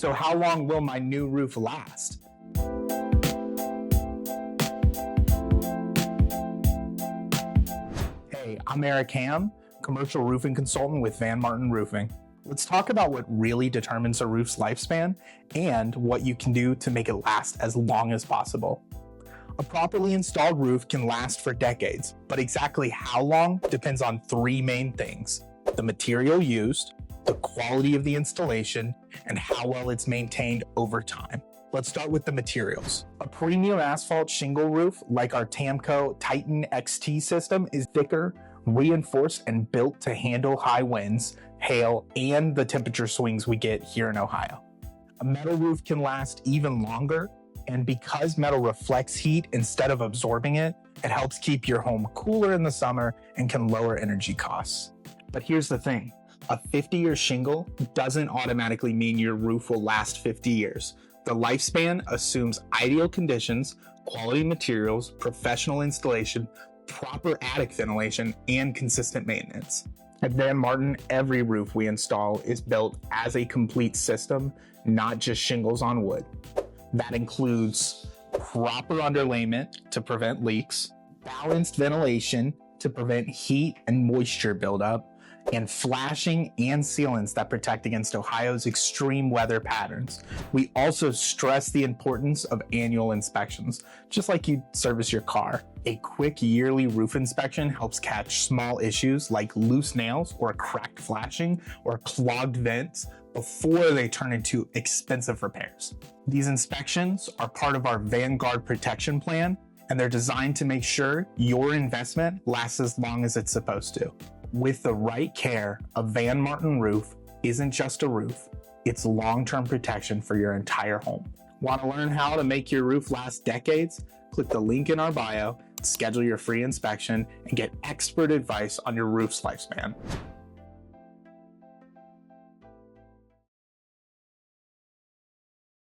So how long will my new roof last? Hey, I'm Eric Ham, commercial roofing consultant with Van Martin Roofing. Let's talk about what really determines a roof's lifespan and what you can do to make it last as long as possible. A properly installed roof can last for decades, but exactly how long depends on three main things: the material used, the quality of the installation, and how well it's maintained over time. Let's start with the materials. A premium asphalt shingle roof like our TAMKO Titan XT system is thicker, reinforced, and built to handle high winds, hail, and the temperature swings we get here in Ohio. A metal roof can last even longer, and because metal reflects heat instead of absorbing it, it helps keep your home cooler in the summer and can lower energy costs. But here's the thing, a 50-year shingle doesn't automatically mean your roof will last 50 years. The lifespan assumes ideal conditions, quality materials, professional installation, proper attic ventilation, and consistent maintenance. At Van Martin, every roof we install is built as a complete system, not just shingles on wood. That includes proper underlayment to prevent leaks, balanced ventilation to prevent heat and moisture buildup, and flashing and sealants that protect against Ohio's extreme weather patterns. We also stress the importance of annual inspections, just like you service your car. A quick yearly roof inspection helps catch small issues like loose nails or cracked flashing or clogged vents before they turn into expensive repairs. These inspections are part of our Vanguard protection plan, and they're designed to make sure your investment lasts as long as it's supposed to. With the right care, a Van Martin roof isn't just a roof, it's long-term protection for your entire home. Want to learn how to make your roof last decades? Click the link in our bio, schedule your free inspection, and get expert advice on your roof's lifespan.